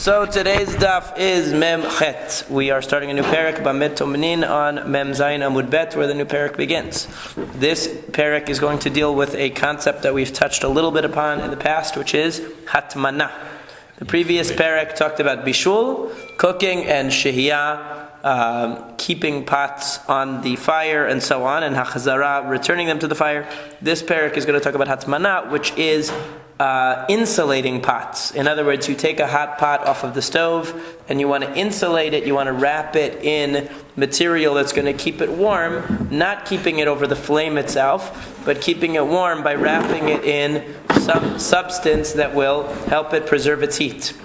So today's daf is Mem Chet. We are starting a new parak, Bamet Tomnin, on Mem Zayin Amud Bet, where the new parak begins. This parak is going to deal with a concept that we've touched a little bit upon in the past, which is Hatmana. The previous parak talked about Bishul, cooking, and Shehiyah, keeping pots on the fire, and so on, and Hachazara, returning them to the fire. This parak is going to talk about Hatmana, which is insulating pots. In other words, you take a hot pot off of the stove and you want to insulate it, you want to wrap it in material that's going to keep it warm, not keeping it over the flame itself, but keeping it warm by wrapping it in some substance that will help it preserve its heat.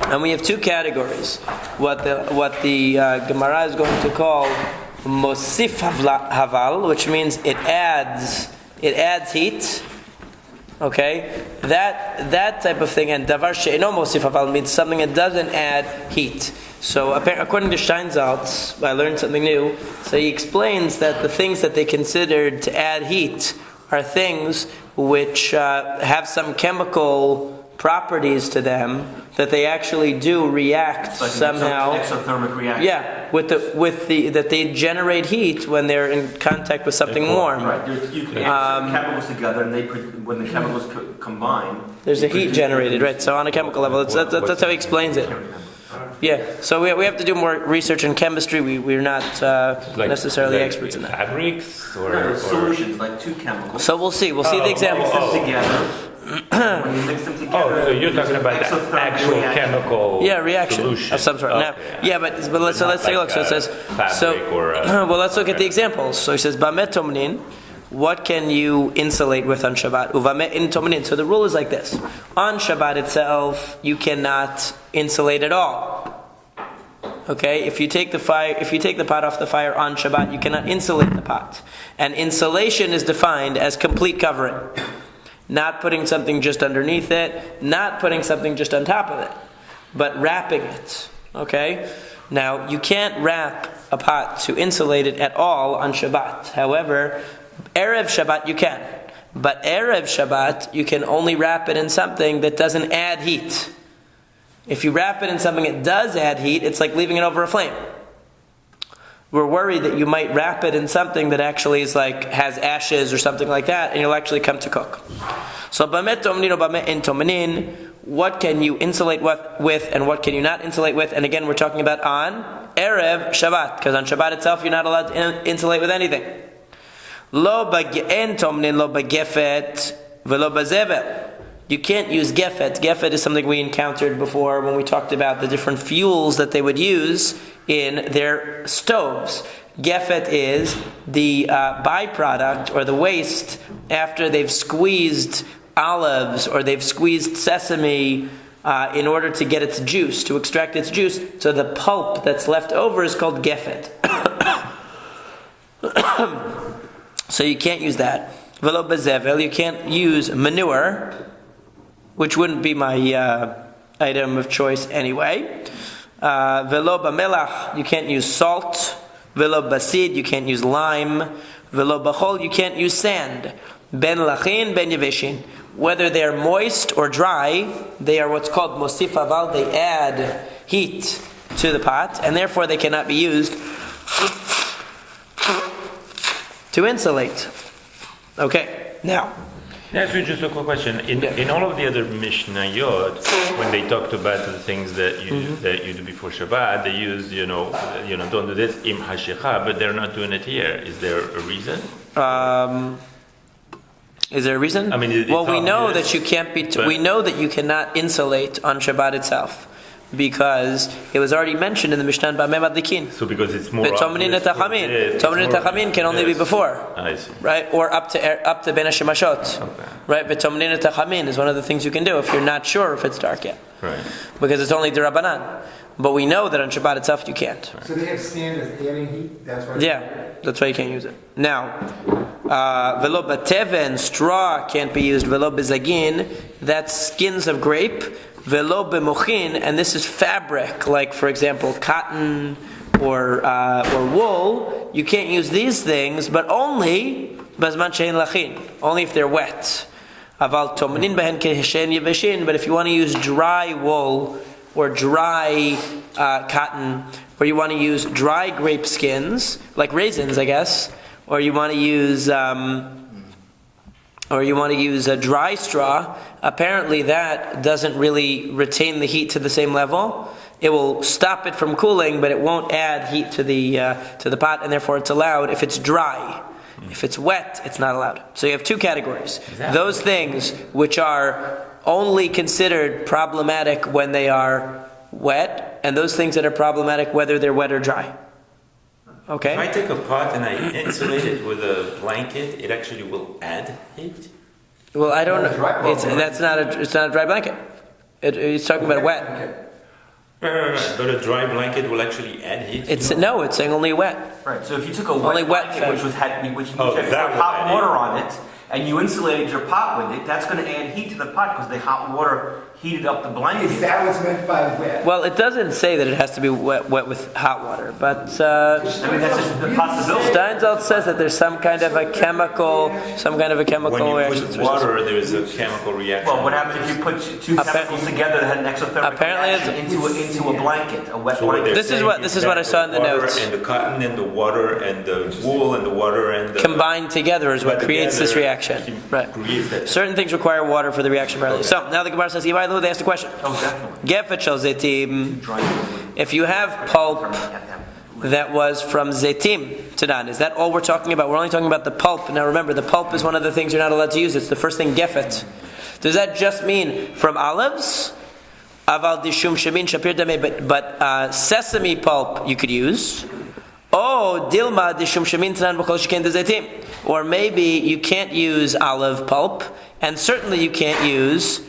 And we have two categories. What the Gemara is going to call Mosif Haval, which means it adds heat. Okay, that type of thing, and davar she'eno mosif haval means something that doesn't add heat. So according to Steinsaltz, I learned something new. So he explains that the things that they considered to add heat are things which have some chemical properties to them that they actually do react like somehow. Exothermic reaction. Yeah, with the that they generate heat when they're in contact with something warm. Right. You can add chemicals together, and when the chemicals combine, there's a heat generated, right? So on a chemical level, that's how he explains it. Yeah, so we have to do more research in chemistry. We're not necessarily experts in that. Fabrics or solutions like two chemicals. So we'll see the examples. Together. When you mix them together, so you're talking about the actual chemical reaction solution of some sort. Okay. Now, let's take a look. So it says, let's look at the examples. So he says, Bamet Tomnin, what can you insulate with on Shabbat? Uvamet in Tomnin. So the rule is like this: on Shabbat itself, you cannot insulate at all. Okay, if you take the pot off the fire on Shabbat, you cannot insulate the pot. And insulation is defined as complete covering. Not putting something just underneath it, not putting something just on top of it, but wrapping it. Okay? Now, you can't wrap a pot to insulate it at all on Shabbat. However, Erev Shabbat you can. But Erev Shabbat, you can only wrap it in something that doesn't add heat. If you wrap it in something that does add heat, it's like leaving it over a flame. We're worried that you might wrap it in something that actually is has ashes or something like that, and you'll actually come to cook. So, bamet tomnin, bamet in tomnin, what can you insulate with, and what can you not insulate with? And again, we're talking about on Erev Shabbat, because on Shabbat itself, you're not allowed to insulate with anything. Lo bag'en tomnin, lo bagefet, velo bazevel. You can't use gefet. Gefet is something we encountered before when we talked about the different fuels that they would use in their stoves. Gefet is the byproduct or the waste after they've squeezed olives or they've squeezed sesame in order to get its juice, to extract its juice. So the pulp that's left over is called gefet. So you can't use that. Velo bezevel, you can't use manure, which wouldn't be my item of choice anyway. Velo b'melach, you can't use salt. Velo basid, you can't use lime. Velo b'chol, you can't use sand. Ben lachin, ben yeveshin. Whether they're moist or dry, they are what's called mosif haval. They add heat to the pot, and therefore they cannot be used to insulate. Okay, now. That's just a quick question. In all of the other Mishnayot, when they talked about the things that you do before Shabbat, they use don't do this im hashicha, but they're not doing it here. Is there a reason? Is there a reason? I mean, we know that you can't be. We know that you cannot insulate on Shabbat itself, because it was already mentioned in the Mishnah B'Mem Adlikin. So because it's more. Tomnin Tachamin can only be before, I see. Right, or up to Ben Hashemashot, okay. Right. But Tomnin Tachamin is one of the things you can do if you're not sure if it's dark yet, right? Because it's only D'Rabbanan. But we know that on Shabbat itself you can't. Right. So they have sand as adding heat. That's why. Yeah, that's why you can't use it. Now, velo bateven, straw can't be used. Velo bezagin, that's skins of grape. Velo b'mochin, and this is fabric, like for example cotton or wool. You can't use these things, but only bazman shein lachin, only if they're wet. Aval tomnin behen keheshen yeveshin, but if you want to use dry wool or dry cotton, or you want to use dry grape skins, like raisins, I guess, or you want to use a dry straw, apparently that doesn't really retain the heat to the same level. It will stop it from cooling, but it won't add heat to the pot, and therefore it's allowed if it's dry. If it's wet, it's not allowed. So you have two categories. Those things which are only considered problematic when they are wet, and those things that are problematic whether they're wet or dry. Okay? If I take a pot and I insulate it with a blanket, it actually will add heat? Well, I don't know. It's not a dry blanket. It's talking about wet. Right. But a dry blanket will actually add heat? It's saying only wet. Right, so if you took a wet blanket which you had hot water on it, and you insulated your pot with it, that's going to add heat to the pot because the hot water heated up the blanket. Is that what's meant by wet? Well, it doesn't say that it has to be wet with hot water, but I mean, that's just the possibility. Steinsaltz says that there's some kind of a chemical when reaction. you put water, there's a chemical reaction. Well, what happens if you put two chemicals together that had an exothermic reaction into a blanket, a wet blanket? This is what I saw in the notes. And the cotton and the water and the wool and the water and the combined together is what creates this reaction. Right. Certain things require water for the reaction. Apparently. Okay. So now the Gemara says, they asked the question. Oh, definitely. Gefet shel zaitim. If you have pulp that was from zaitim, Tanan, is that all we're talking about? We're only talking about the pulp. Now remember, the pulp is one of the things you're not allowed to use. It's the first thing, gefet. Does that just mean from olives? Aval dishum shemin shapir dameh, but sesame pulp you could use. Oh, dilma dishum shemin tanan b'chol sheken dezaitim. Or maybe you can't use olive pulp, and certainly you can't use.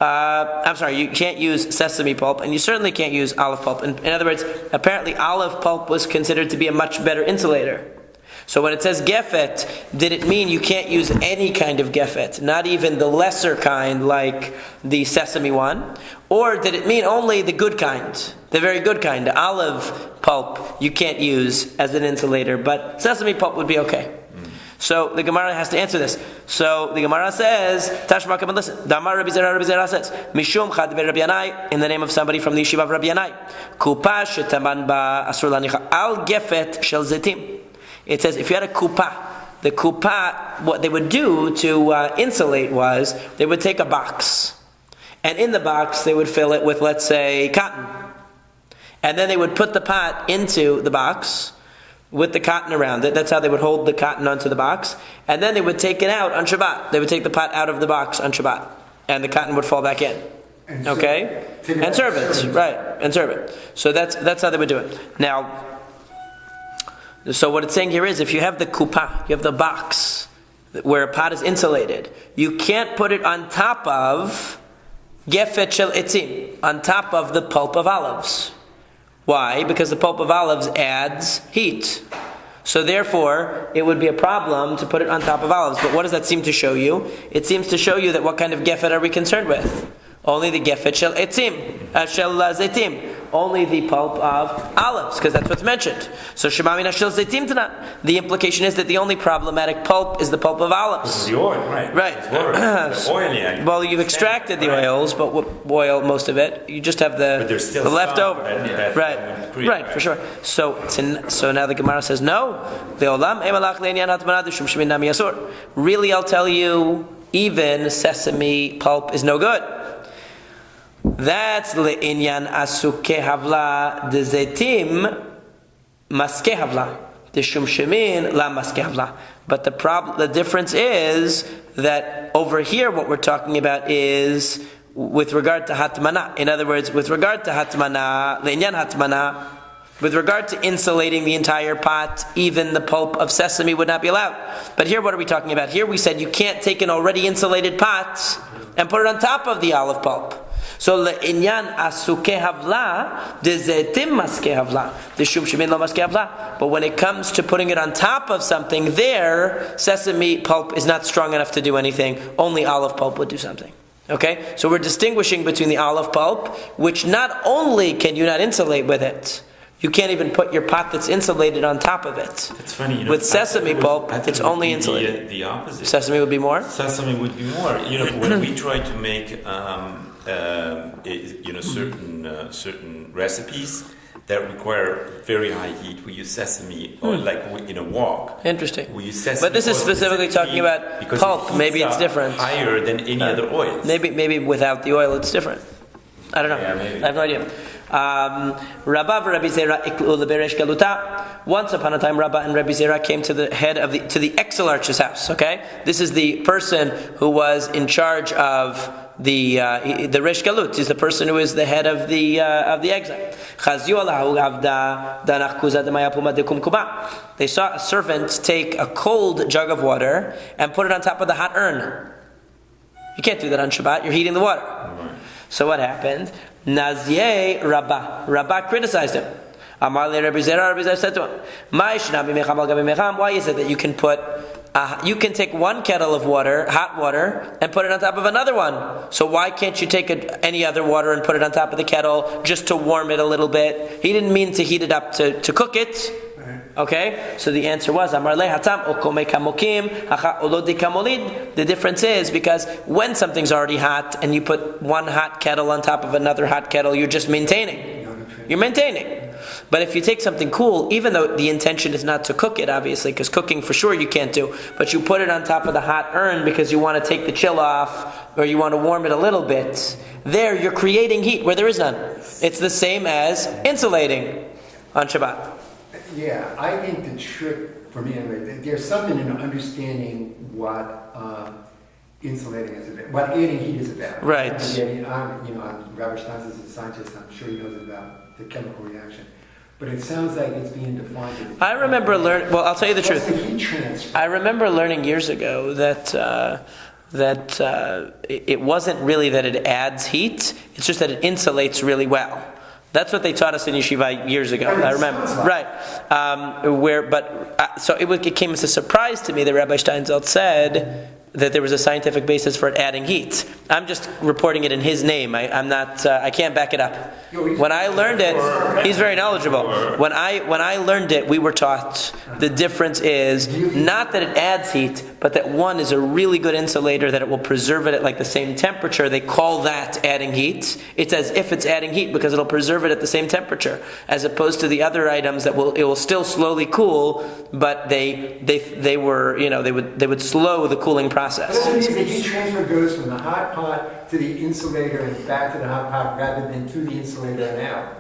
You can't use sesame pulp, and you certainly can't use olive pulp. In other words, apparently olive pulp was considered to be a much better insulator. So when it says gefet, did it mean you can't use any kind of gefet, not even the lesser kind like the sesame one? Or did it mean only the good kind, the very good kind, the olive pulp you can't use as an insulator, but sesame pulp would be okay? So the Gemara has to answer this. So the Gemara says, Tashma, come and listen. Damar Rabbi Zera says, Mishum chad Rabbi Yanai, in the name of somebody from the yeshiva of Rabbi Yanai. Kupa shetaman ba asur lanicha al gefet shel zaitim. It says if you had a kupa, the kupa, what they would do to insulate was they would take a box, and in the box they would fill it with, let's say, cotton, and then they would put the pot into the box with the cotton around it. That's how they would hold the cotton onto the box. And then they would take it out on Shabbat. They would take the pot out of the box on Shabbat. And the cotton would fall back in. Okay? And serve it. Right. And serve it. So that's how they would do it. Now, so what it's saying here is if you have the kupa, you have the box where a pot is insulated, you can't put it on top of gefet shel etzim, on top of the pulp of olives. Why? Because the pulp of olives adds heat. So therefore, it would be a problem to put it on top of olives. But what does that seem to show you? It seems to show you that what kind of gefet are we concerned with? Only the gefet shel etzim, shel zaitim. Only the pulp of olives, because that's what's mentioned. So shema mina shel zaitim tana. The implication is that the only problematic pulp is the pulp of olives. The oil, right? Right. It's oil, yeah. Well, you've extracted the oils, but oil, most of it. You just have the leftover. Right, for sure. So now the Gemara says no. Really, I'll tell you, even sesame pulp is no good. That's le'inyan asuke havla de zaitim maske havla de shum shemin la maske havla. But the difference is that over here what we're talking about is with regard to hatmana. In other words, with regard to hatmana, le'inyan hatmana, with regard to insulating the entire pot, even the pulp of sesame would not be allowed. But here what are we talking about? Here we said you can't take an already insulated pot and put it on top of the olive pulp. So le'inyan asuke havla, de zaitim maske havla, de shum shemin lo maske havla. But when it comes to putting it on top of something, there, sesame pulp is not strong enough to do anything. Only olive pulp would do something. Okay? So we're distinguishing between the olive pulp, which not only can you not insulate with it, you can't even put your pot that's insulated on top of it. That's funny. With sesame pulp, it's only insulated. The opposite. Sesame would be more? Sesame would be more. When we try to make certain recipes that require very high heat. We use sesame, or like in a wok. Interesting. We use sesame. But this is specifically talking about pulp. Maybe it's different. Higher than any other oil. Maybe without the oil, it's different. I don't know. Yeah, maybe. I have no idea. Rabbi Zera iklu leberesh galuta. Once upon a time, Rabba and Rabbi Zera came to the head of the exilarch's house. Okay, this is the person who was in charge of the Resh Galut. Is the person who is the head of the exile. They saw a servant take a cold jug of water and put it on top of the hot urn. You can't do that on Shabbat. You're heating the water. So what happened? Nazye Rabbah criticized him. Amar le Rabbi Zera said to him, why is it that you can take one kettle of water, hot water, and put it on top of another one? So why can't you take any other water and put it on top of the kettle just to warm it a little bit? He didn't mean to heat it up to cook it. Okay, so the answer was the difference is because when something's already hot and you put one hot kettle on top of another hot kettle, you're just maintaining. You're maintaining. But if you take something cool, even though the intention is not to cook it, obviously, because cooking for sure you can't do, but you put it on top of the hot urn because you want to take the chill off or you want to warm it a little bit, there you're creating heat where there is none. It's the same as insulating on Shabbat. Yeah, I think the trick for me anyway, there's something in understanding what insulating is about, what adding heat is about. Right. Robert Stein is a scientist. I'm sure he knows about the chemical reaction, but it sounds like it's being defined. I remember learning. Well, I'll tell you the truth. The heat transfer. I remember learning years ago that it wasn't really that it adds heat; it's just that it insulates really well. That's what they taught us in yeshiva years ago. I remember, right? So it came as a surprise to me that Rabbi Steinzelt said that there was a scientific basis for it adding heat. I'm just reporting it in his name. I'm not. I can't back it up. When I learned it, he's very knowledgeable. When I learned it, we were taught the difference is not that it adds heat, but that one is a really good insulator, that it will preserve it at like the same temperature. They call that adding heat. It's as if it's adding heat because it'll preserve it at the same temperature, as opposed to the other items that it will still slowly cool, but they would slow the cooling process. So the heat transfer goes from the hot pot to the insulator and back to the hot pot rather than to the insulator and out.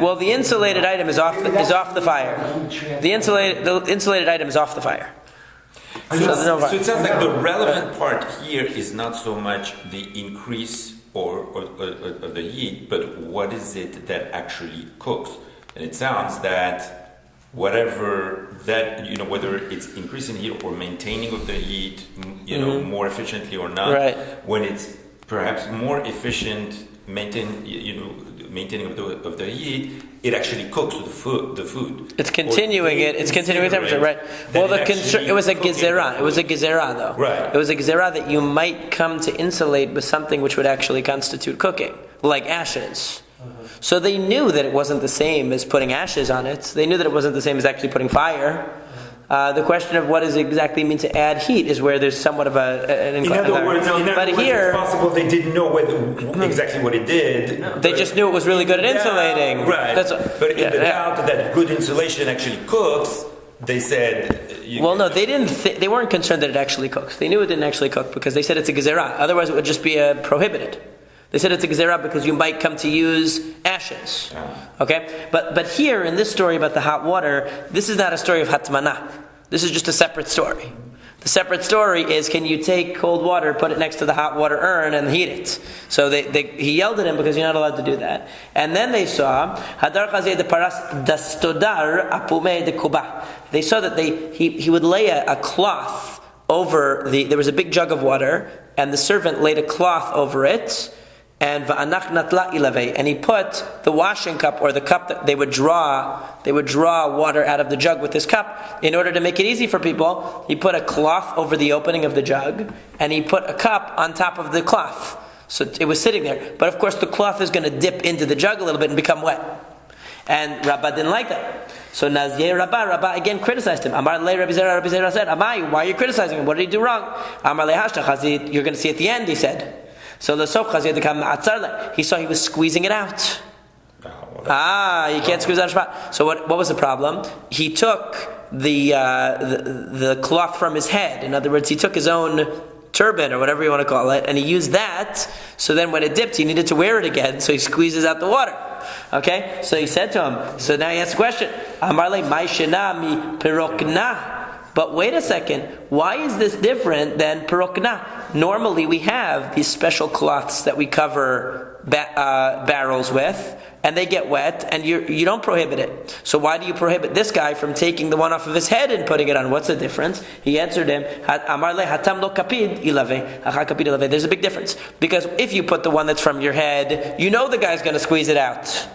Well, the insulated item is off the fire. The insulated item is off the fire. So it sounds like the relevant part here is not so much the increase or the heat, but what is it that actually cooks? And it sounds that whatever that, whether it's increasing heat or maintaining of the heat, more efficiently or not, right. When it's perhaps more efficient maintaining of the heat, it actually cooks the food. It's continuing it. It's continuing temperature, right? Well, it was a gezerah. It was a gezerah, though. Right. It was a gezerah that you might come to insulate with something which would actually constitute cooking, like ashes. So they knew that it wasn't the same as putting ashes on it. They knew that it wasn't the same as actually putting fire. The question of what does it exactly mean to add heat is where there's somewhat of an in other words, here, it's possible they didn't know exactly what it did. They just knew it was really good at insulating. Right. But in the doubt that good insulation actually cooks, they said... they didn't. They weren't concerned that it actually cooks. They knew it didn't actually cook because they said it's a gezerah. Otherwise, it would just be prohibited. They said it's a gezerah because you might come to use ashes. Okay? But here, in this story about the hot water, this is not a story of hatmana. This is just a separate story. The separate story is, can you take cold water, put it next to the hot water urn, and heat it? So he yelled at him because you're not allowed to do that. And then they saw, they saw that he would lay a cloth over there was a big jug of water, and the servant laid a cloth over it, and he put the washing cup, or the cup that they would draw water out of the jug with this cup. In order to make it easy for people, he put a cloth over the opening of the jug, and he put a cup on top of the cloth. So it was sitting there. But of course the cloth is going to dip into the jug a little bit and become wet. And Rabbah didn't like that. So Nazir Rabbah again criticized him. Amar le Rabbi Zera said, Amai, why are you criticizing him? What did he do wrong? Amar le Hashtach, you're going to see at the end, he said. So the Sofchaz had to come ma'atzar. He saw he was squeezing it out. You can't squeeze out Shabbat. So what was the problem? He took the cloth from his head. In other words, he took his own turban or whatever you want to call it, and he used that. So then when it dipped, he needed to wear it again. So he squeezes out the water. Okay, so he said to him. So now he asks the question. Amarle mai shenami pirokna. But wait a second. Why is this different than pirokna? Normally we have these special cloths that we cover barrels with, and they get wet, and you don't prohibit it. So why do you prohibit this guy from taking the one off of his head and putting it on? What's the difference? He answered him, there's a big difference. Because if you put the one that's from your head, you know the guy's going to squeeze it out.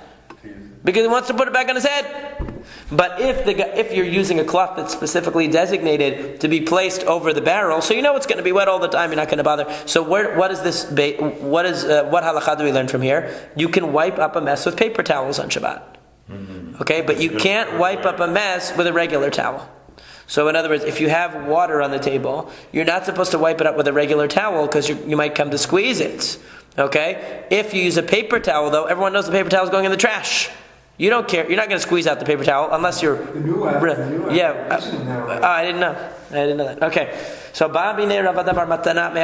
Because he wants to put it back on his head. But if you're using a cloth that's specifically designated to be placed over the barrel, so you know it's going to be wet all the time, you're not going to bother. So what halakha do we learn from here? You can wipe up a mess with paper towels on Shabbat. Okay, but you can't wipe up a mess with a regular towel. So in other words, if you have water on the table, you're not supposed to wipe it up with a regular towel because you might come to squeeze it. Okay? If you use a paper towel, though, everyone knows the paper towel is going in the trash. You don't care. You're not going to squeeze out the paper towel unless you're... I didn't know that. Okay. So, Rav Adabar Matana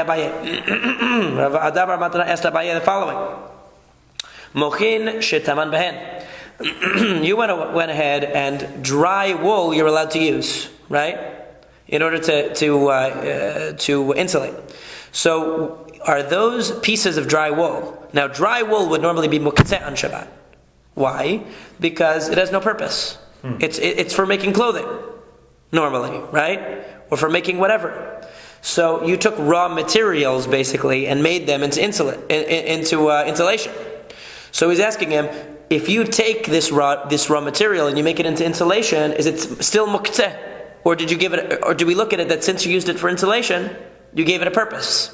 asked Abaye the following. Mochin shetaman behen. You went ahead and dry wool you're allowed to use, right? In order to insulate. So, are those pieces of dry wool? Now, dry wool would normally be mukteh on Shabbat. Why? Because it has no purpose. It's for making clothing, normally, right? Or for making whatever. So you took raw materials, basically, and made them into insulation. So he's asking him, if you take this raw material and you make it into insulation, is it still mukteh? Or did do we look at it that since you used it for insulation, you gave it a purpose?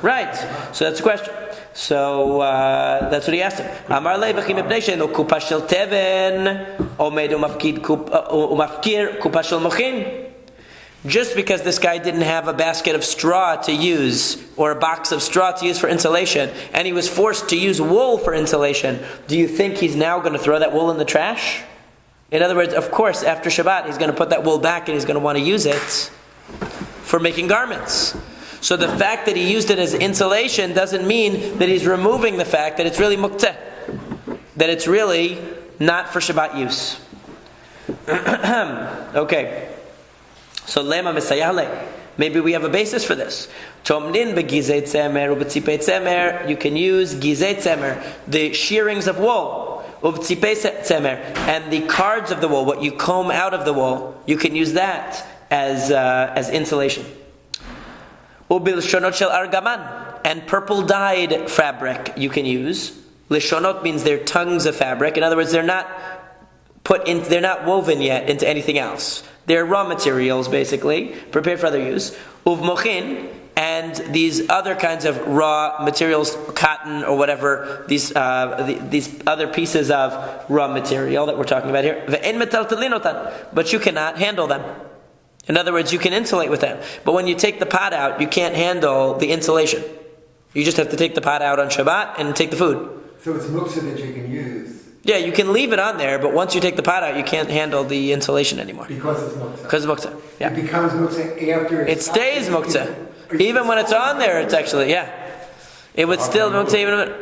Right. So that's the question. So that's what he asked him. Amar le v'chim epnei she'enu kupa shel teven omed umafkir kupa shel mochin. Just because this guy didn't have a basket of straw to use or a box of straw to use for insulation, and he was forced to use wool for insulation, do you think he's now going to throw that wool in the trash? In other words, of course, after Shabbat, he's going to put that wool back and he's going to want to use it for making garments. So the fact that he used it as insulation doesn't mean that he's removing the fact that it's really mukteh, that it's really not for Shabbat use. Okay. So lema misayale. Maybe we have a basis for this. Tomnin begizei tzemer ubetzipei tzemer. You can use gizei tzemer, the shearings of wool, ubetzipei tzemer, and the cards of the wool, what you comb out of the wool. You can use that as insulation. Ubilshonot shel argaman, and purple dyed fabric you can use. Lishonot means they're tongues of fabric. In other words, they're not woven yet into anything else. They're raw materials, basically, prepared for other use. Uvmochin, and these other kinds of raw materials, cotton or whatever, these other pieces of raw material that we're talking about here. Ve'en metaltalinotan, but you cannot handle them. In other words, you can insulate with them. But when you take the pot out, you can't handle the insulation. You just have to take the pot out on Shabbat and take the food. So it's muktzah that you can use. Yeah, you can leave it on there, but once you take the pot out, you can't handle the insulation anymore. Because it's muktzah. Because it's muktzah, yeah. It becomes muktzah after it stays muktzah. Even when it's on there, it's actually, yeah. It would still muktzah even...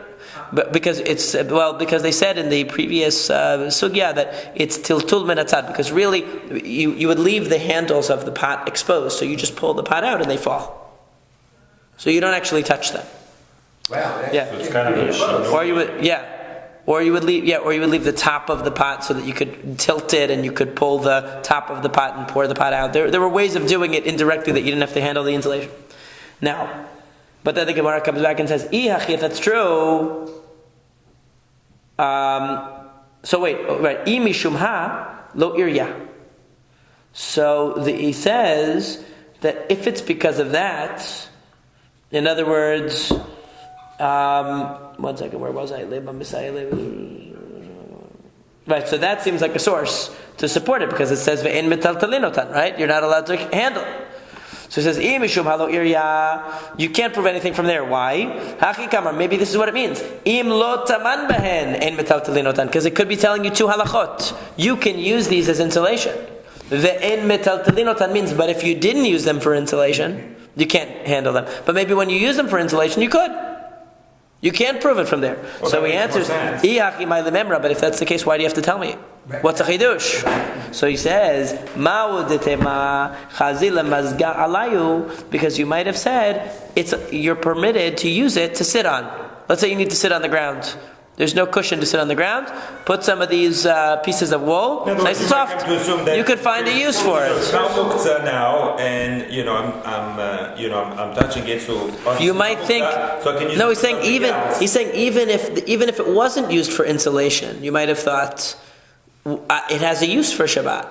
But because they said in the previous sugya that it's tiltul min hatzad, because really you would leave the handles of the pot exposed, so you just pull the pot out and they fall. So you don't actually touch them. Wow. Yeah. So it's kind of a Or you would leave the top of the pot so that you could tilt it and you could pull the top of the pot and pour the pot out. There were ways of doing it indirectly that you didn't have to handle the insulation. Now, but then the Gemara comes back and says, if that's true. Imishumha lo irya. So he says that if it's because of that, in other words, one second, where was I? Right, so that seems like a source to support it because it says ve'en metaltalinotan, right? You're not allowed to handle it. So it says, you can't prove anything from there. Why? Maybe this is what it means. Because it could be telling you two halachot. You can use these as insulation. Ve'en metaltalinotan means, but if you didn't use them for insulation, you can't handle them. But maybe when you use them for insulation, you could. You can't prove it from there. Well, so he answers, but if that's the case, why do you have to tell me? What's a chidush? So he says, because you might have said you're permitted to use it to sit on. Let's say you need to sit on the ground. There's no cushion to sit on the ground. Put some of these pieces of wool, nice and soft. You could find a use for it. Now, and I'm touching it, so you might think. No, he's saying even if it wasn't used for insulation, you might have thought it has a use for Shabbat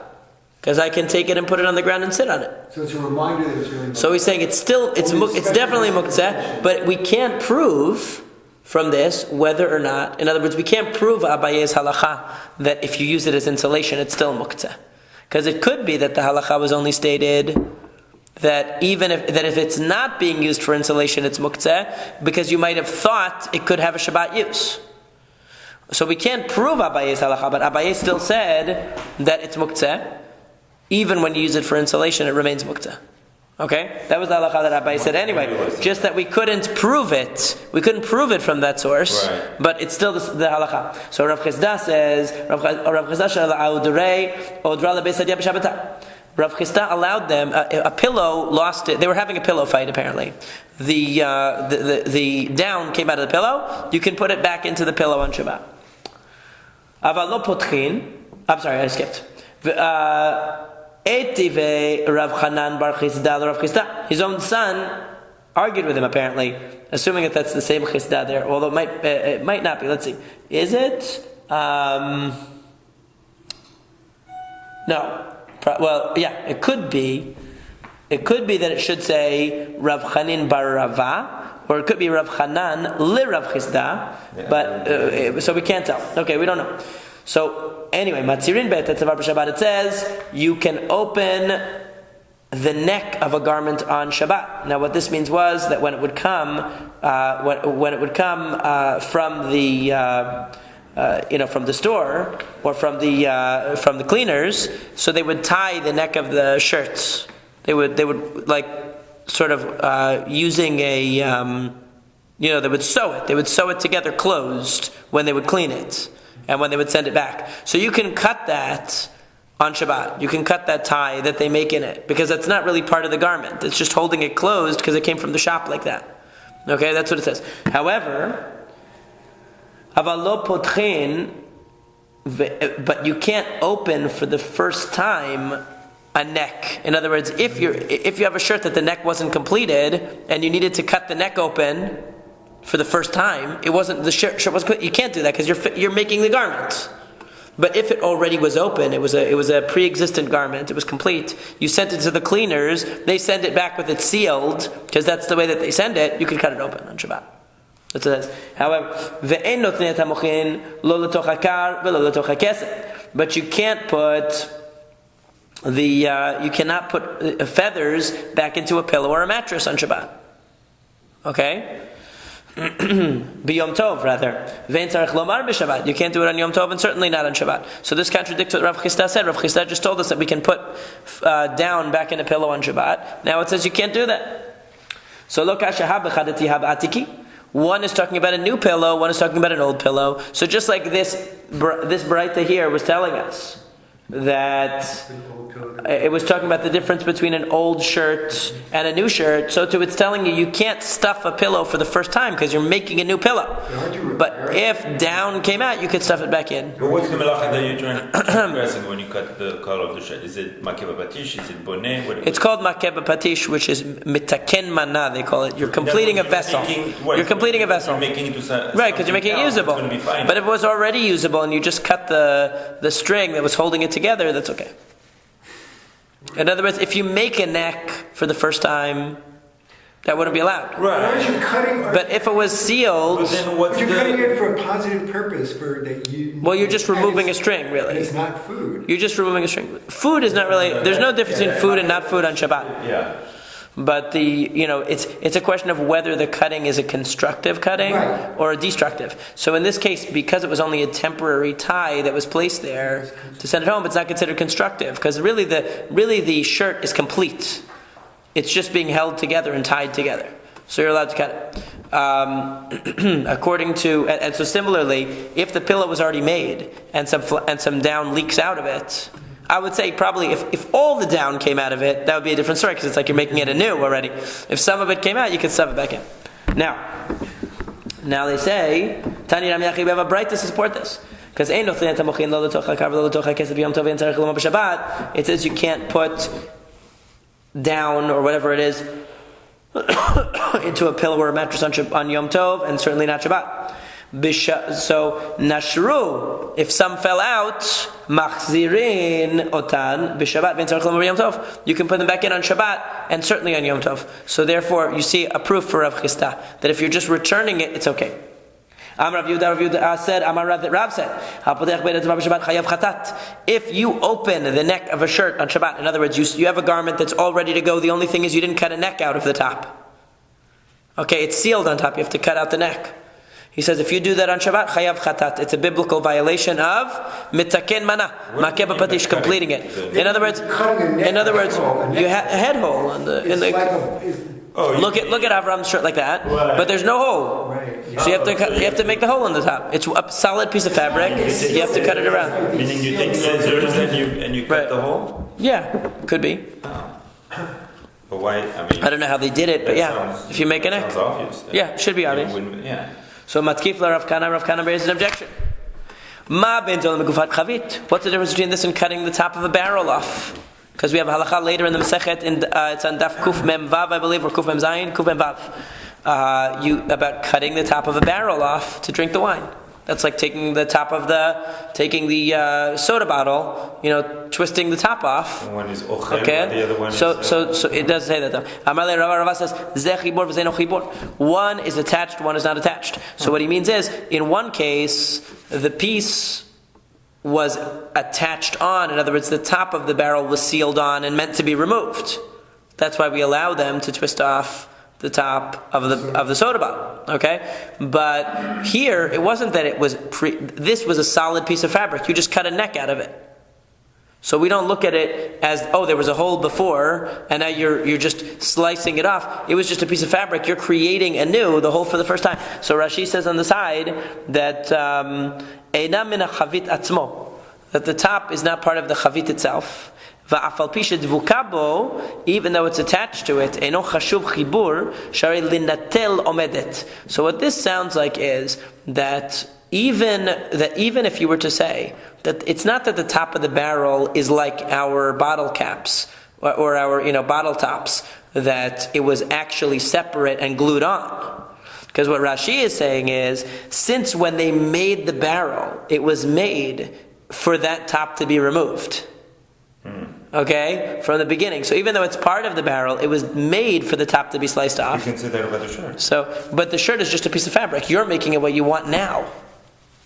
because I can take it and put it on the ground and sit on it. So it's a reminder that it's really. So he's saying it's definitely muktzeh, but we can't prove from this whether or not, in other words, we can't prove Abaye's halacha that if you use it as insulation, it's still muktzeh. Because it could be that the halacha was only stated that if it's not being used for insulation, it's muktzeh, because you might have thought it could have a Shabbat use. So we can't prove Abaye's halacha, but Abaye still said that it's muktzeh. Even when you use it for insulation, it remains muktzeh. Okay? That was the halacha that Abaye said anyway. Just that we couldn't prove it. We couldn't prove it from that source. Right. But it's still the halacha. So Rav Chisda says, Rav Chisda allowed them, a pillow lost it. They were having a pillow fight apparently. The down came out of the pillow. You can put it back into the pillow on Shabbat. I'm sorry, I skipped. Rav Chanan bar Chisda Rav Chisda. His own son argued with him apparently, assuming that that's the same Chisda there. Although it might not be. Let's see. Is it? No. Well, yeah, it could be. It could be that it should say Rav Chanin bar Rava, or it could be Rav Chanan li Rav Chisda. But so we can't tell. Okay, we don't know. So anyway, Matzirin Bet Tetzavar b'Shabbat, it says you can open the neck of a garment on Shabbat. Now, what this means was that when it would come, from the store or from the cleaners, so they would tie the neck of the shirts. They would like sort of using a they would sew it. They would sew it together closed when they would clean it. And when they would send it back. So you can cut that on Shabbat. You can cut that tie that they make in it. Because that's not really part of the garment. It's just holding it closed because it came from the shop like that. Okay, that's what it says. However, avalo potchin, but you can't open for the first time a neck. In other words, if you have a shirt that the neck wasn't completed and you needed to cut the neck open for the first time, it wasn't the shirt wasn't. You can't do that because you're making the garment. But if it already was open, it was a pre-existent garment. It was complete. You sent it to the cleaners. They send it back with it sealed because that's the way that they send it. You can cut it open on Shabbat. That's what it says. However, but you can't put you cannot put feathers back into a pillow or a mattress on Shabbat. Okay. B'Yom Tov, rather. Vein tzarich lomar b'Shabbat. You can't do it on Yom Tov and certainly not on Shabbat. So this contradicts what Rav Chisda said. Rav Chisda just told us that we can put down back in a pillow on Shabbat. Now it says you can't do that. So lo kasha hab b'chadati hab atiki. One is talking about a new pillow, one is talking about an old pillow. So just like this Braita here was telling us that it was talking about the difference between an old shirt and a new shirt. So too, it's telling you can't stuff a pillow for the first time because you're making a new pillow. But if down came out, you could stuff it back in. But what's the melacha that you're trying to express when you cut the collar of the shirt? Is it makeba patish? Is it boneh? It's called makeba patish, which is mitaken mana. They call it. You're completing a vessel. You're completing a vessel. You're making it to right, because you're making it usable. It's going to be fine. But if it was already usable and you just cut the string that was holding it together, that's okay. In other words, if you make a neck for the first time, that wouldn't be allowed. Right. But if it was sealed, then you're cutting it for a positive purpose for that you. Well, you're just removing a string, really. It's not food. You're just removing a string. Food is not really. There's no difference between food and not food on Shabbat. Yeah. But it's a question of whether the cutting is a constructive cutting or a destructive. So in this case, because it was only a temporary tie that was placed there to send it home, it's not considered constructive because really the shirt is complete. It's just being held together and tied together. So you're allowed to cut it. According to, and so similarly, if the pillow was already made and some down leaks out of it, I would say probably if all the down came out of it, that would be a different story because it's like you're making it anew already. If some of it came out, you could stuff it back in. Now they say, Tani Ram Yachi, we have a bright to support this. Because it says you can't put down or whatever it is into a pillow or a mattress on Yom Tov, and certainly not Shabbat. So nashru, if some fell out, machzirin otan b'Shabbat v'intzarich l'mor Yom Tov. You can put them back in on Shabbat and certainly on Yom Tov. So therefore, you see a proof for Rav Chisda that if you're just returning it, it's okay. Rav Yehuda said, Rav said, if you open the neck of a shirt on Shabbat, in other words, you have a garment that's all ready to go, the only thing is you didn't cut a neck out of the top. Okay, it's sealed on top, you have to cut out the neck. He says, if you do that on Shabbat, chayav chatat. It's a biblical violation of mitaken mana, makeh b'patish, completing it. In other words, you have a head hole in the. Look at Avram's shirt like that, but there's no hole. So you have to make the hole in the top. It's a solid piece of fabric. You have to cut it around. Meaning you take scissors and you cut the hole? Yeah, could be. But why? I don't know how they did it, but if you make a neck, sounds obvious. Yeah, it should be obvious. So Matkif la Rav Kana raises an objection. What's the difference between this and cutting the top of a barrel off? Because we have halacha later in the Masekhet, it's on Daf Kuf Mem Vav, I believe, or Kuf Mem Zayin, Kuf Mem Vav. About cutting the top of a barrel off to drink the wine. That's like taking the soda bottle, twisting the top off. And one is ochel, okay. The other one so it does say that though. Amalei Rava says zeh chibor v'zeh no chibor. One is attached, one is not attached. So what he means is, in one case, the piece was attached on. In other words, the top of the barrel was sealed on and meant to be removed. That's why we allow them to twist off the top of the soda bottle, okay? But here, it wasn't that it was this was a solid piece of fabric. You just cut a neck out of it. So we don't look at it as, there was a hole before, and now you're just slicing it off. It was just a piece of fabric. You're creating anew the hole for the first time. So Rashi says on the side that einam min chavit atzmo, that the top is not part of the chavit itself. Even though it's attached to it, so what this sounds like is that even if you were to say that it's not that the top of the barrel is like our bottle caps or our bottle tops, that it was actually separate and glued on. Because what Rashi is saying is, since when they made the barrel, it was made for that top to be removed. Okay, from the beginning. So even though it's part of the barrel, it was made for the top to be sliced off. You can say that about the shirt. But the shirt is just a piece of fabric. You're making it what you want now.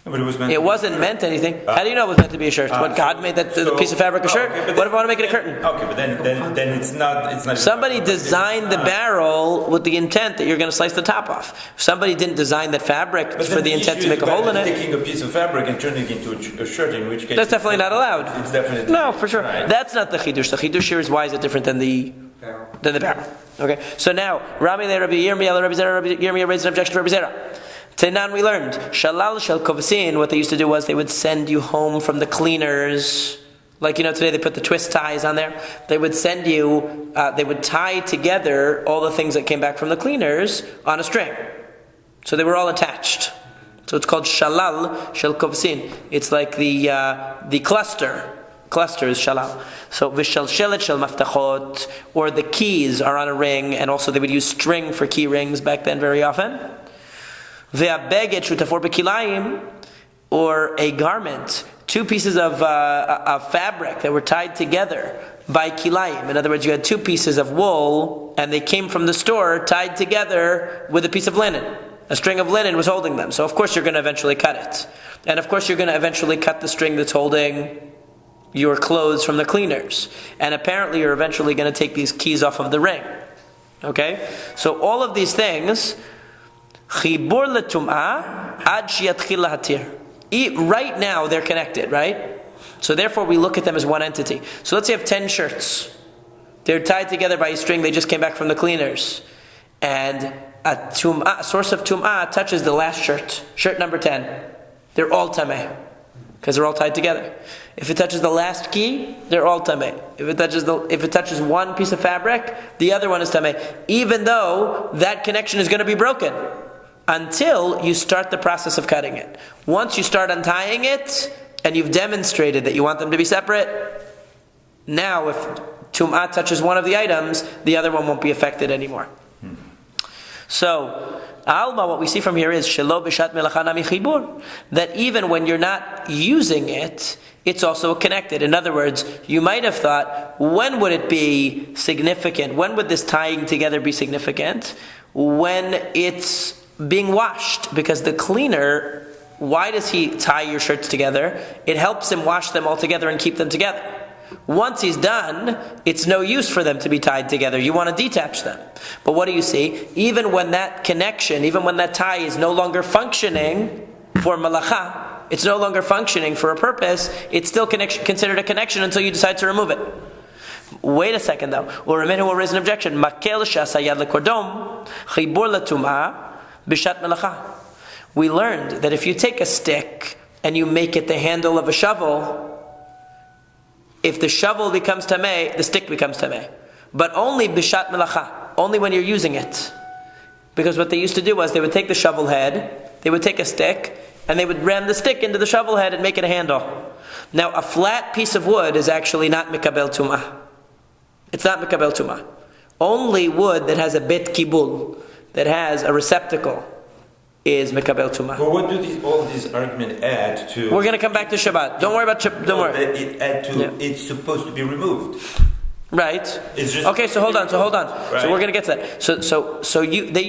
But it wasn't meant anything. How do you know it was meant to be a shirt? What, God made that the piece of fabric a shirt? Okay, what if I want to make it a curtain? Okay, but then it's not. Somebody designed the barrel with the intent that you're going to slice the top off. Somebody didn't design that fabric for the intent to make a hole in it. Taking a piece of fabric and turning it into a shirt, in which case that's definitely not allowed. It's definitely no, for sure. Right. That's not the chidush. The chidush here is why is it different than the barrel? Okay, so now Rami le Rabbi Yirmiyah, Rabbi Yirmiyah raised an objection to Rabbi Zera. Tenan, we learned shalal shel kovsin. What they used to do was they would send you home from the cleaners. Like today they put the twist ties on there. They would send you. They would tie together all the things that came back from the cleaners on a string, so they were all attached. So it's called shalal shel kovsin. It's like the cluster. Cluster is shalal. So vishalshelet shel maftachot, or the keys are on a ring, and also they would use string for key rings back then very often. Ve'abeget shutafor bekilayim, or a garment, two pieces of fabric that were tied together by kilayim. In other words, you had two pieces of wool, and they came from the store tied together with a piece of linen. A string of linen was holding them. So of course you're going to eventually cut it. And of course you're going to eventually cut the string that's holding your clothes from the cleaners. And apparently you're eventually going to take these keys off of the ring. Okay? So all of these things, chibur letum'ah ad sheyatchil lahatir. Right now they're connected, right? So therefore we look at them as one entity. So let's say you have 10 shirts. They're tied together by a string, they just came back from the cleaners. And a source of tum'ah touches the last shirt number 10. They're all tameh, because they're all tied together. If it touches the last key, they're all tameh. If it touches one piece of fabric, the other one is tameh. Even though that connection is going to be broken until you start the process of cutting it. Once you start untying it, and you've demonstrated that you want them to be separate, now if tum'ah touches one of the items, the other one won't be affected anymore. So, Alma, what we see from here is shelo b'shat melacha nami chibur, that even when you're not using it, it's also connected. In other words, you might have thought, when would it be significant? When would this tying together be significant? When it's being washed, because the cleaner, why does he tie your shirts together? It helps him wash them all together and keep them together. Once he's done, it's no use for them to be tied together. You want to detach them. But what do you see? Even when that connection, even when that tie is no longer functioning for malacha, it's no longer functioning for a purpose, it's still considered a connection until you decide to remove it. Wait a second though. Or Rameinu will raise an objection. Makel shasayad lekordom chibur letumah b'shat melacha. We learned that if you take a stick and you make it the handle of a shovel, if the shovel becomes tameh, the stick becomes tameh. But only bishat melacha, only when you're using it. Because what they used to do was they would take the shovel head, they would take a stick, and they would ram the stick into the shovel head and make it a handle. Now, a flat piece of wood is actually not mikabel tumah. It's not mikabel tumah. Only wood that has a bet kibul, that has a receptacle, is mikabel tumah. But what do all these arguments add to? We're going to come back to Shabbat. Don't worry about Shabbat. Don't worry. It add to. It's supposed to be removed. Right. It's just okay. So hold on. Right. So we're going to get to that. So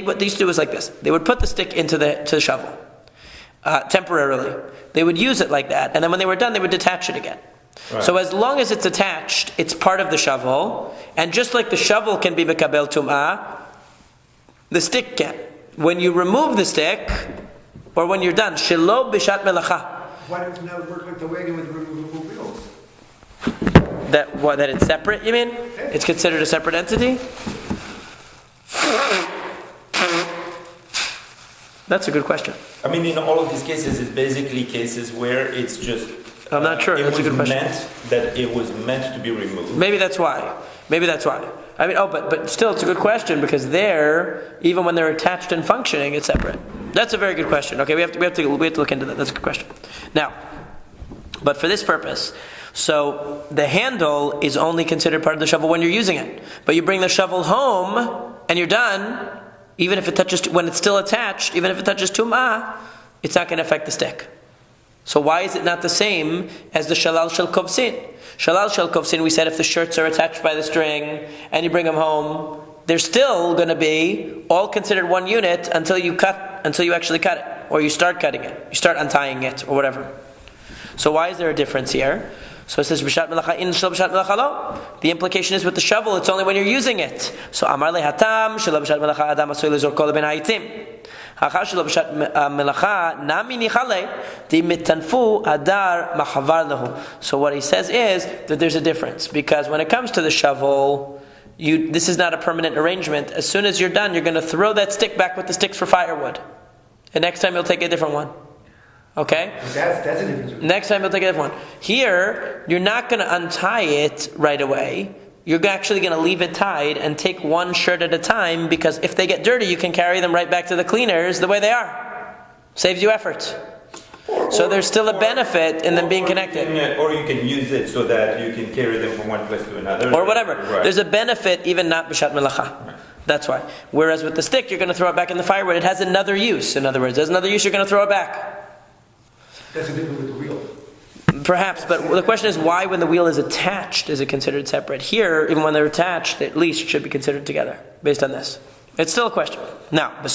what they used to do was like this. They would put the stick into the shovel temporarily. They would use it like that, and then when they were done, they would detach it again. Right. So as long as it's attached, it's part of the shovel, and just like the shovel can be mikabel tumah, the stick can. When you remove the stick, or when you're done, shelo b'shat melacha. Why does it not work like the wagon with removable wheels? That it's separate, you mean? It's considered a separate entity? That's a good question. I mean, in all of these cases, it's basically cases where it's just... I'm not sure. That's a good question. It was meant to be removed. Maybe that's why. I mean, but still, it's a good question, because there, even when they're attached and functioning, it's separate. That's a very good question. Okay, we have to look into that. That's a good question. Now, but for this purpose, so the handle is only considered part of the shovel when you're using it. But you bring the shovel home and you're done. Even if it touches, when it's still attached, even if it touches tum'ah, it's not going to affect the stick. So why is it not the same as the shalal shel kovsin? Shalal shel kovsin, we said if the shirts are attached by the string and you bring them home, they're still going to be all considered one unit until you actually cut it, or you start cutting it, you start untying it, or whatever. So why is there a difference here? So it says b'shat melacha in shel b'shat melacha lo. The implication is with the shovel, it's only when you're using it. So amar lehatam shel b'shat melacha adam asoy lezorko leben ha'itim. So what he says is that there's a difference, because when it comes to the shovel, this is not a permanent arrangement. As soon as you're done, you're going to throw that stick back with the sticks for firewood, and next time you'll take a different one. Okay? That's a difference. Next time you'll take a different one. Here, you're not going to untie it right away. You're actually going to leave it tied and take one shirt at a time, because if they get dirty, you can carry them right back to the cleaners the way they are. Saves you effort. So there's still a benefit in them being connected. Or you can use it so that you can carry them from one place to another. Or whatever. Right. There's a benefit even not b'shat melacha. Right. That's why. Whereas with the stick, you're going to throw it back in the firewood. It has another use. In other words, there's another use, you're going to throw it back. That's the difference with the wheel. Perhaps, but the question is, why when the wheel is attached is it considered separate? Here, even when they're attached, they at least should be considered together, based on this. It's still a question. Now, in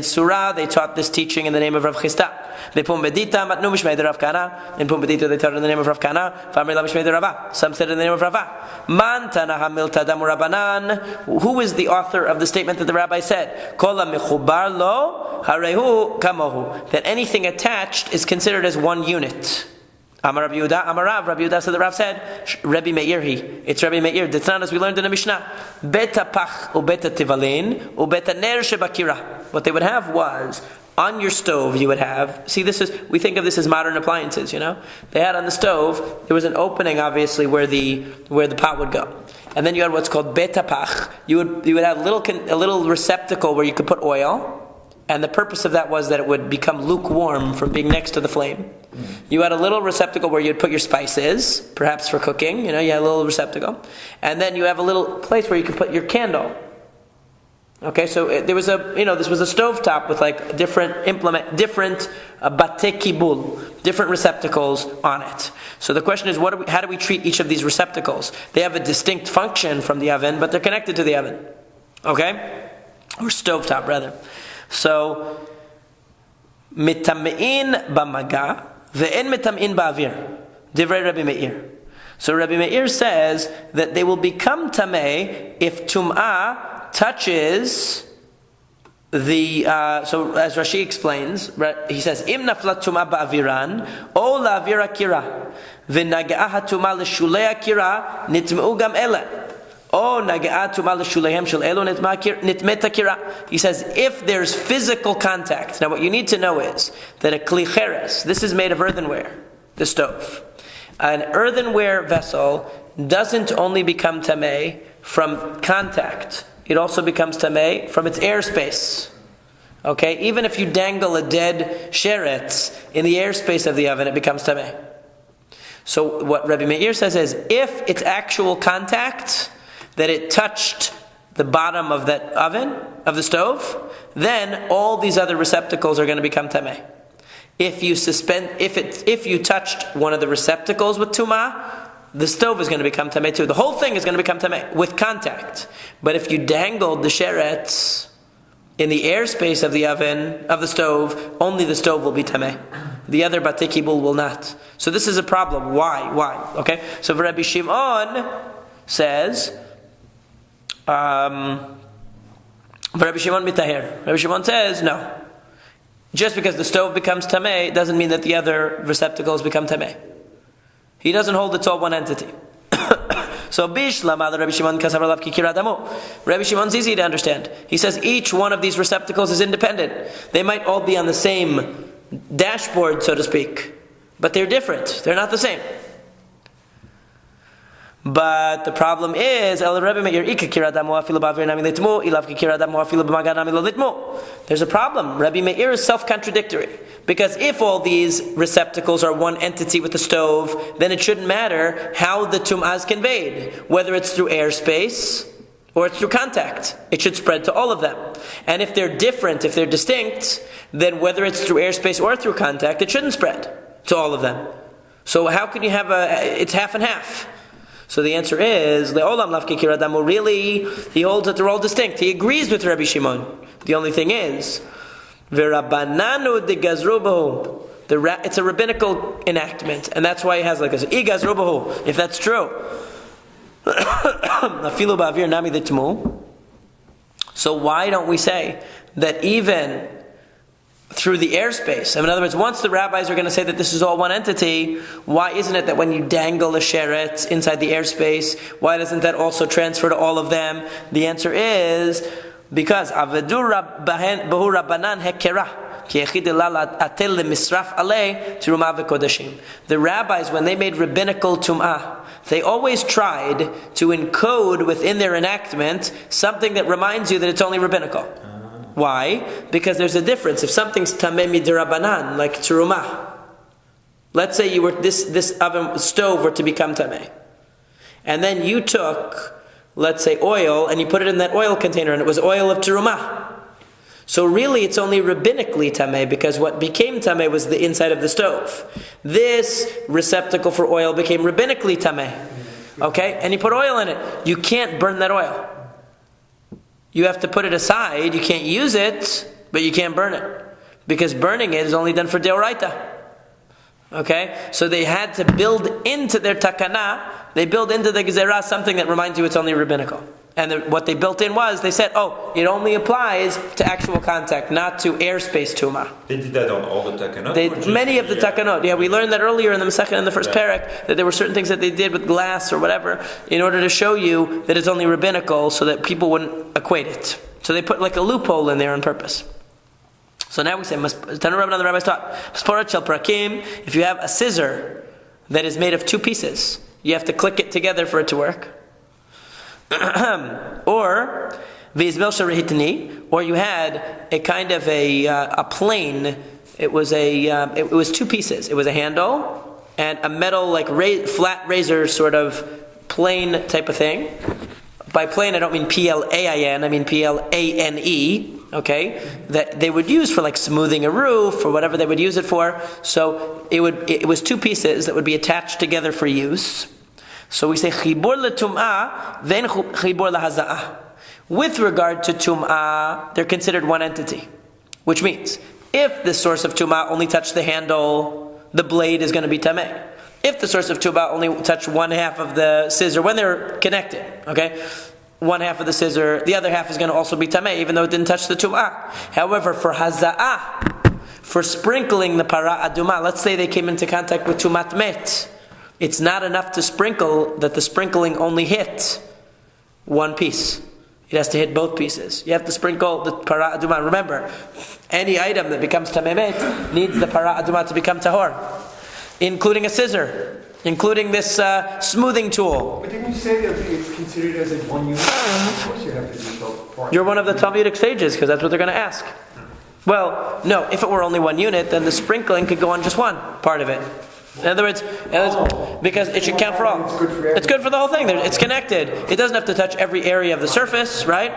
Surah they taught this teaching in the name of Rav Chisda. Bepum Bedita matnu mishmei Rav Kana. In Pum Bedita they taught in the name of Rav Kana. Family la mishmei Rava. Some said in the name of Rava. Man Tanaha Milta Damu Rabbanan. Who is the author of the statement that the rabbi said? Kola mechubar lo harehu kamohu. That anything attached is considered as one unit. Amar Rabbi Yehuda, Amar Rav. Rabbi Yehuda said the Rav said, Rabbi Meir he. It's Rabbi Meir. It's not as we learned in the Mishnah. Beta pach u beta tivalin u beta ner shebakira. What they would have was, on your stove you would have, we think of this as modern appliances, They had on the stove, there was an opening obviously where the pot would go. And then you had what's called beta pach. You would have a little receptacle where you could put oil. And the purpose of that was that it would become lukewarm from being next to the flame. You had a little receptacle where you'd put your spices, perhaps for cooking, you had a little receptacle. And then you have a little place where you could put your candle. Okay, so there was this was a stovetop with like different bate kibul, different receptacles on it. So the question is, how do we treat each of these receptacles? They have a distinct function from the oven, but they're connected to the oven. Okay? Or stovetop, rather. So, mitamein bamaga, ve'en mitamein ba'avir. Divrei Rabbi Meir. So Rabbi Meir says that they will become tameh if tum'ah touches the. So as Rashi explains, he says, "Im naflat tum'ah ba'aviran, o la'avira kira, v'naga'ah tum'ah l'shulei kira, nitmeu gam ele." He says, if there's physical contact. Now what you need to know is that a kli cheres, this is made of earthenware, the stove. An earthenware vessel doesn't only become tameh from contact, it also becomes tameh from its airspace. Okay, even if you dangle a dead sheretz in the airspace of the oven, it becomes tameh. So what Rabbi Meir says is, if it's actual contact, that it touched the bottom of that oven, of the stove, then all these other receptacles are going to become tameh. If you touched one of the receptacles with tumah, the stove is going to become tameh too. The whole thing is going to become tameh with contact. But if you dangled the sheretz in the airspace of the oven, of the stove, only the stove will be tameh. The other batei kibul will not. So this is a problem. Why? Okay? So Rabbi Shimon says, Rabbi Shimon mitaher. Rabbi Shimon says, no. Just because the stove becomes tameh doesn't mean that the other receptacles become tameh. He doesn't hold it's all one entity. So Bishlam Rabbi Shimon kasav alav kikira damo. Rabbi Shimon's easy to understand. He says each one of these receptacles is independent. They might all be on the same dashboard, so to speak, but they're different. They're not the same. But the problem is, there's a problem. Rabbi Meir is self-contradictory. Because if all these receptacles are one entity with the stove, then it shouldn't matter how the tum'ah is conveyed. Whether it's through airspace or it's through contact. It should spread to all of them. And if they're different, if they're distinct, then whether it's through airspace or through contact, it shouldn't spread to all of them. So how can you have it's half and half? So the answer is, really, he holds that they're all distinct. He agrees with Rabbi Shimon. The only thing is, it's a rabbinical enactment, and that's why he has like a if that's true. So why don't we say that even through the airspace? In other words, once the rabbis are going to say that this is all one entity, why isn't it that when you dangle a sheretz inside the airspace, why doesn't that also transfer to all of them? The answer is because Avedur Bahu Rabbanan Hekera. The rabbis, when they made rabbinical tum'ah, they always tried to encode within their enactment something that reminds you that it's only rabbinical. Why? Because there's a difference. If something's tameh midrabanan, like terumah, let's say you were this oven stove were to become tameh, and then you took, let's say, oil and you put it in that oil container, and it was oil of terumah. So really, it's only rabbinically tameh, because what became tameh was the inside of the stove. This receptacle for oil became rabbinically tameh. Okay, and you put oil in it. You can't burn that oil. You have to put it aside. You can't use it, but you can't burn it. because burning it is only done for deoraita. Okay, so they had to build into their takana, they build into the gezerah something that reminds you it's only rabbinical. And what they built in was, they said, it only applies to actual contact, not to airspace tuma. They did that on all the takanot? Many of the takanot. Yeah, we learned that earlier in the Masekhet in the first parak, that there were certain things that they did with glass or whatever, in order to show you that it's only rabbinical, so that people wouldn't equate it. So they put like a loophole in there on purpose. So now we say, Tanu Rabbanan, the rabbis taught, if you have a scissor that is made of two pieces, you have to click it together for it to work. Or you had a kind of a plane. It was two pieces. It was a handle and a metal like flat razor sort of plane type of thing. By plane I don't mean P-L-A-I-N, I mean P-L-A-N-E. Okay, that they would use for like smoothing a roof or whatever they would use it for. So it was two pieces that would be attached together for use. So we say chibur letum'ah, then chibur lahaza'ah. With regard to tum'ah, they're considered one entity, which means if the source of tum'ah only touched the handle, the blade is going to be tameh. If the source of tum'ah only touched one half of the scissor when they're connected, okay, one half of the scissor, the other half is going to also be tameh, even though it didn't touch the tum'ah. However, for haza'ah, for sprinkling the para aduma, let's say they came into contact with tumat met, it's not enough to sprinkle that the sprinkling only hit one piece. It has to hit both pieces. You have to sprinkle the para aduma. Remember, any item that becomes tamemet needs the para aduma to become tahor, including a scissor, including this smoothing tool. But didn't you say that it's considered as a one unit? Of course you have to do both parts. You're one of the Talmudic sages, because that's what they're going to ask. Well, no, if it were only one unit, then the sprinkling could go on just one part of it. In other words, because it should count for all. It's good for the whole thing. It's connected. It doesn't have to touch every area of the surface, right?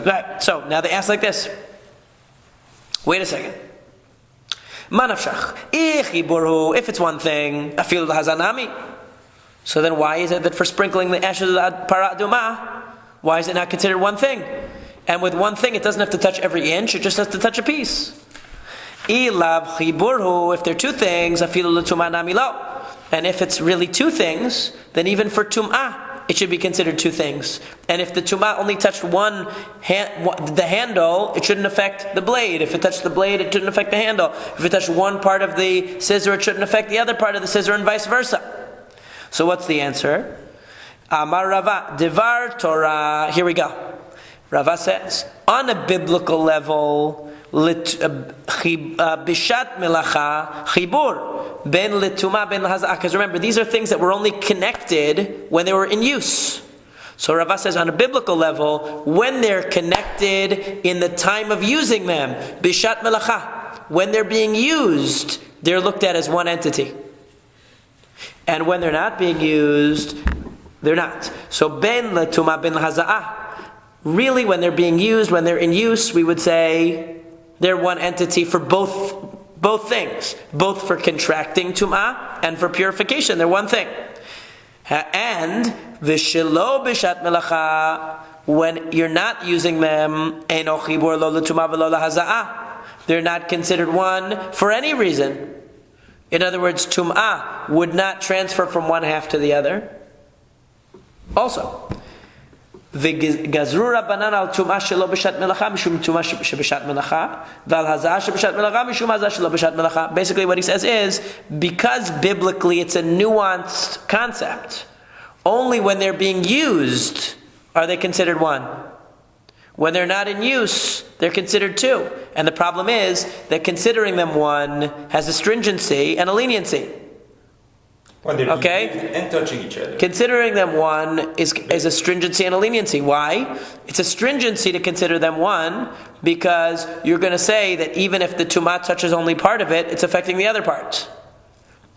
Right. So now they ask like this. Wait a second. Manafshach. If it's one thing, afil hazanami. So then why is it that for sprinkling the ashes of the para aduma, why is it not considered one thing? And with one thing, it doesn't have to touch every inch, it just has to touch a piece. If they're two things, and if it's really two things, then even for tum'ah, it should be considered two things. And if the tum'ah only touched the handle, it shouldn't affect the blade. If it touched the blade, it shouldn't affect the handle. If it touched one part of the scissor, it shouldn't affect the other part of the scissor, and vice versa. So what's the answer? Amar Rava, Devar Torah. Here we go. Rava says, on a biblical level, bishat melacha chibur ben letuma ben lahazah. Because remember, these are things that were only connected when they were in use. So Rava says, on a biblical level, when they're connected in the time of using them, bishat melacha, when they're being used, they're looked at as one entity. And when they're not being used, they're not. So ben letuma ben lahazah. Really, when they're being used, when they're in use, we would say they're one entity for both things. Both for contracting tum'ah and for purification. They're one thing. And v'shelo b'shat melacha, when you're not using them, eino chibur lo l'tumah v'lo lahaza'ah. They're not considered one for any reason. In other words, tum'ah would not transfer from one half to the other. Also, וגזרו רבנן על טומאה שלא בשעת מלאכה משום טומאה שבשעת מלאכה ועל הזעה שבשעת מלאכה משום הזעה שלא בשעת מלאכה. Basically what he says is, because biblically it's a nuanced concept, only when they're being used are they considered one. When they're not in use, they're considered two. And the problem is that considering them one has a stringency and a leniency. When they're and touching each other. Considering them one is a stringency and a leniency. Why? It's a stringency to consider them one because you're going to say that even if the tumah touches only part of it, it's affecting the other part.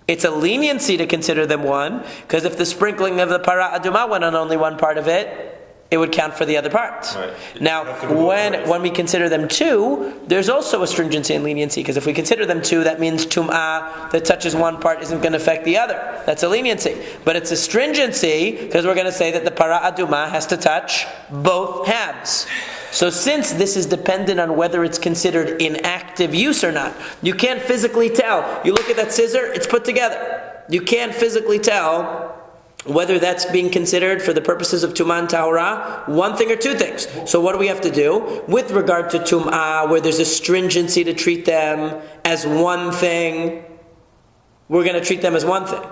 It's a leniency to consider them one because if the sprinkling of the para aduma went on only one part of it, it would count for the other part. Right. Now, when we consider them two, there's also a stringency and leniency, because if we consider them two, that means tum'ah that touches one part isn't going to affect the other. That's a leniency. But it's a stringency, because we're going to say that the para aduma has to touch both halves. So since this is dependent on whether it's considered in active use or not, you can't physically tell. You look at that scissor, it's put together. You can't physically tell whether that's being considered for the purposes of Tumah and Tahora, one thing or two things. So what do we have to do? With regard to Tum'ah, where there's a stringency to treat them as one thing, we're going to treat them as one thing.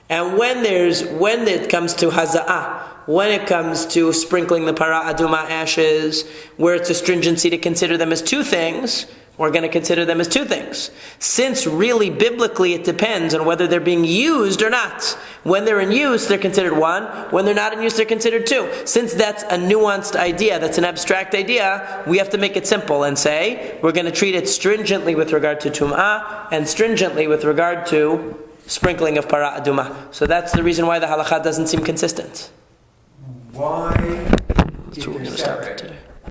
And when it comes to Haza'ah, when it comes to sprinkling the Para Aduma ashes, where it's a stringency to consider them as two things, we're going to consider them as two things. Since really biblically it depends on whether they're being used or not. When they're in use, they're considered one. When they're not in use, they're considered two. Since that's a nuanced idea, that's an abstract idea, we have to make it simple and say, we're going to treat it stringently with regard to Tum'ah and stringently with regard to sprinkling of Para Aduma. So that's the reason why the halakha doesn't seem consistent. Why That's what we're going to start with today.